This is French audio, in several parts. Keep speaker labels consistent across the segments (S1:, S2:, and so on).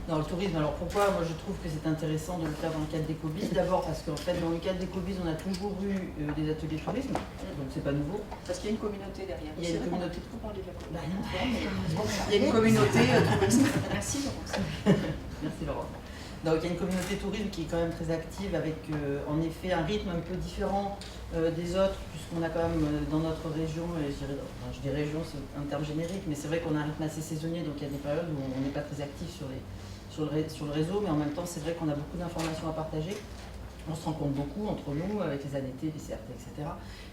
S1: dans le tourisme. Alors pourquoi moi je trouve que c'est intéressant de le faire dans le cadre d'Ecobiz? D'abord parce qu'en fait dans le cadre d'Ecobiz on a toujours eu des ateliers tourisme, donc c'est pas nouveau.
S2: Parce qu'il y a une communauté derrière.
S1: Il y a une communauté.
S2: Vous parlez de la communauté.
S1: Il y a une communauté tourisme.
S2: Merci Laurence.
S1: Merci Laurent. Donc il y a une communauté tourisme qui est quand même très active avec en effet un rythme un peu différent des autres, puisqu'on a quand même dans notre région, je dis région c'est un terme générique, mais c'est vrai qu'on a un rythme assez saisonnier, donc il y a des périodes où on n'est pas très actif sur le réseau, mais en même temps c'est vrai qu'on a beaucoup d'informations à partager. On se rencontre beaucoup entre nous, avec les ADT, les CRT, etc.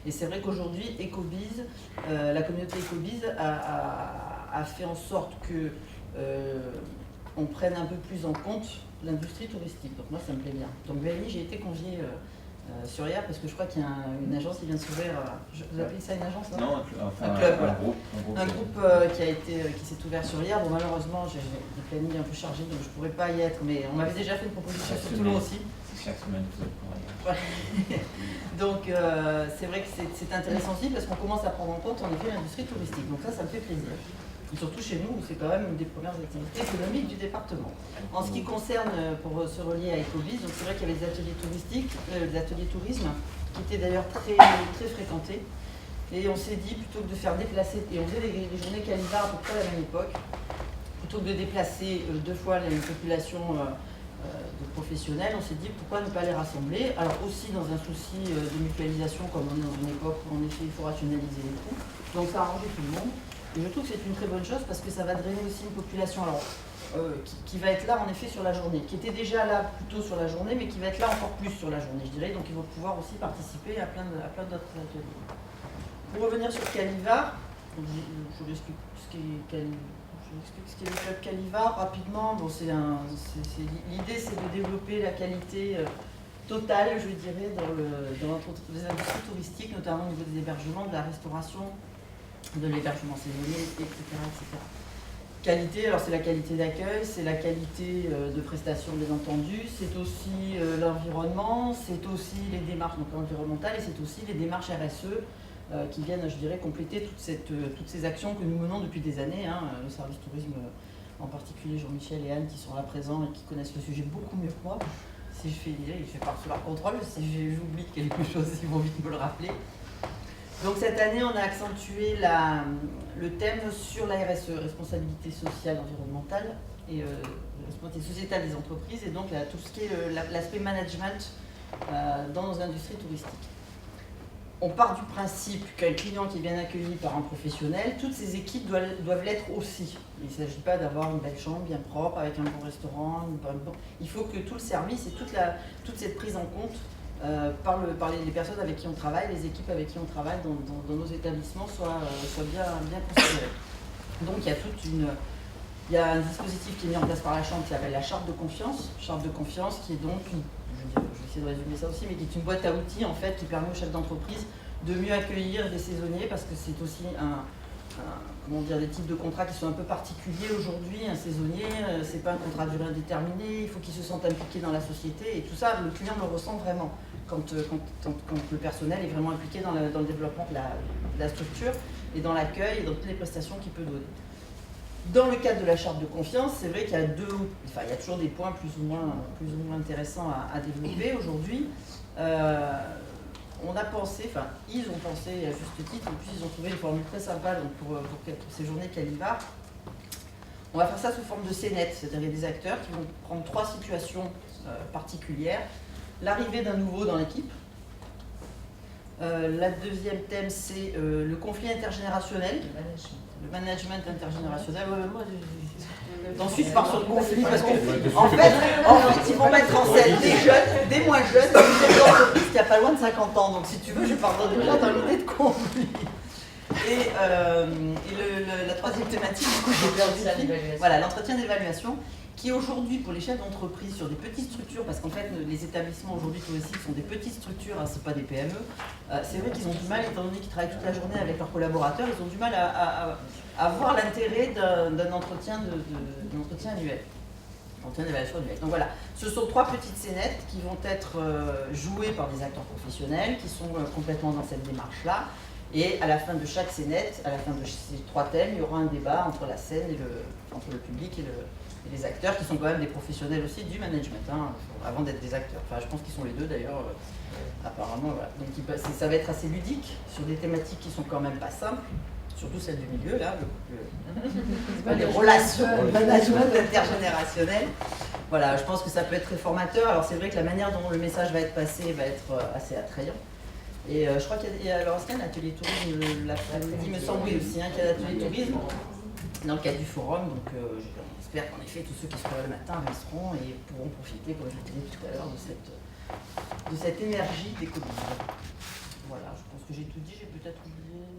S1: Et c'est vrai qu'aujourd'hui, Ecobiz, la communauté Ecobiz a fait en sorte que on prenne un peu plus en compte l'industrie touristique. Donc moi, ça me plaît bien. Donc Valérie, j'ai été conviée sur hier parce que je crois qu'il y a une agence qui vient de s'ouvrir. Vous appelez ça une agence?
S3: Non,
S1: un club, voilà.
S3: Un
S1: groupe qui s'est ouvert sur hier. Bon, malheureusement, j'ai des plannings un peu chargés, donc je ne pourrais pas y être. Mais on m'avait déjà fait une proposition sur Toulon aussi.
S3: Chaque semaine, vous êtes pour aller.
S1: Donc c'est vrai que c'est intéressant aussi parce qu'on commence à prendre en compte en effet l'industrie touristique. Donc ça me fait plaisir. Et surtout chez nous, c'est quand même une des premières activités économiques du département. En ce qui concerne, pour se relier à Ecobiz, donc c'est vrai qu'il y avait des ateliers touristiques, des ateliers tourisme, qui étaient d'ailleurs très, très fréquentés. Et on s'est dit, plutôt que de faire déplacer, et on faisait les journées Calivar à peu près à la même époque, plutôt que de déplacer deux fois une population de professionnels, on s'est dit pourquoi ne pas les rassembler. Alors aussi dans un souci de mutualisation, comme on est dans une époque où en effet il faut rationaliser les coûts. Donc ça a arrangé tout le monde. Et je trouve que c'est une très bonne chose parce que ça va drainer aussi une population alors, qui va être là en effet sur la journée, qui était déjà là plutôt sur la journée, mais qui va être là encore plus sur la journée, je dirais. Donc ils vont pouvoir aussi participer à plein d'autres ateliers. Pour revenir sur Calivar, je vous explique ce qu'est le club Calivar rapidement. Bon, l'idée c'est de développer la qualité totale, je dirais, dans les industries touristiques, notamment au niveau des hébergements, de la restauration, de l'hébergement saisonnier, etc. Qualité, alors c'est la qualité d'accueil, c'est la qualité de prestation bien entendu, c'est aussi l'environnement, c'est aussi les démarches donc environnementales et c'est aussi les démarches RSE qui viennent, je dirais, compléter toutes ces actions que nous menons depuis des années. Le service tourisme, en particulier Jean-Michel et Anne qui sont là présents et qui connaissent le sujet beaucoup mieux que moi. Si je fais part sous leur contrôle, si j'oublie quelque chose, ils vont vite me le rappeler. Donc cette année, on a accentué le thème sur la RSE, responsabilité sociale, environnementale et responsabilité sociétale des entreprises, et donc tout ce qui est l'aspect management dans nos industries touristiques. On part du principe qu'un client qui est bien accueilli par un professionnel, toutes ses équipes doivent l'être aussi. Il ne s'agit pas d'avoir une belle chambre bien propre, avec un bon restaurant. Il faut que tout le service et toute cette prise en compte par les personnes avec qui on travaille, les équipes avec qui on travaille dans nos établissements soient bien considérées. Donc il y a un dispositif qui est mis en place par la Chambre qui s'appelle la charte de confiance qui est donc je vais essayer de résumer ça aussi, mais qui est une boîte à outils en fait qui permet aux chefs d'entreprise de mieux accueillir des saisonniers parce que c'est aussi des types de contrats qui sont un peu particuliers aujourd'hui. Un saisonnier, c'est pas un contrat de durée indéterminée, il faut qu'il se sente impliqué dans la société et tout ça, le client le ressent vraiment quand le personnel est vraiment impliqué dans le développement de la structure et dans l'accueil et dans toutes les prestations qu'il peut donner. Dans le cadre de la charte de confiance, c'est vrai qu'il y a il y a toujours des points plus ou moins intéressants à développer aujourd'hui. On a pensé, ils ont pensé à juste titre, et puis ils ont trouvé une formule très sympa donc pour ces journées Calivar. On va faire ça sous forme de scénette, c'est-à-dire des acteurs qui vont prendre 3 situations particulières. L'arrivée d'un nouveau dans l'équipe. La deuxième thème, c'est le conflit intergénérationnel. Le management intergénérationnel. Ensuite, je pars sur le conflit parce qu'en fait, ils vont mettre en scène des jeunes, des moins jeunes, des chefs d'entreprise qui a pas loin de 50 ans. Donc, si tu veux, je pars déjà dans l'idée de conflit. Et la troisième thématique, du coup, j'ai perdu. Voilà, l'entretien d'évaluation, qui aujourd'hui, pour les chefs d'entreprise sur des petites structures, parce qu'en fait, les établissements aujourd'hui touristiques sont des petites structures, c'est pas des PME, c'est vrai qu'ils ont du mal, étant donné qu'ils travaillent toute la journée avec leurs collaborateurs, ils ont du mal à voir l'intérêt d'un entretien annuel. Entretien d'évaluation annuel. Donc voilà, ce sont 3 petites scénettes qui vont être jouées par des acteurs professionnels qui sont complètement dans cette démarche-là. Et à la fin de chaque scénette, à la fin de ces 3 thèmes, il y aura un débat entre la scène entre le public Et les acteurs qui sont quand même des professionnels aussi du management, hein, avant d'être des acteurs. Enfin, je pense qu'ils sont les deux d'ailleurs, apparemment. Voilà. Donc ça va être assez ludique sur des thématiques qui sont quand même pas simples, surtout celle du milieu, là, les relations, le management intergénérationnel. Voilà, je pense que ça peut être très formateur. Alors c'est vrai que la manière dont le message va être passé va être assez attrayant. Et je crois qu'il y a, alors est-ce qu'il y a un atelier tourisme l'après-midi, il me semble oui aussi, qu'il y a un atelier tourisme dans le cadre du forum. Donc j'espère qu'en effet tous ceux qui seront là le matin resteront et pourront profiter, comme je le disais tout à l'heure, de cette énergie des communes. Voilà, je pense que j'ai tout dit, j'ai peut-être oublié.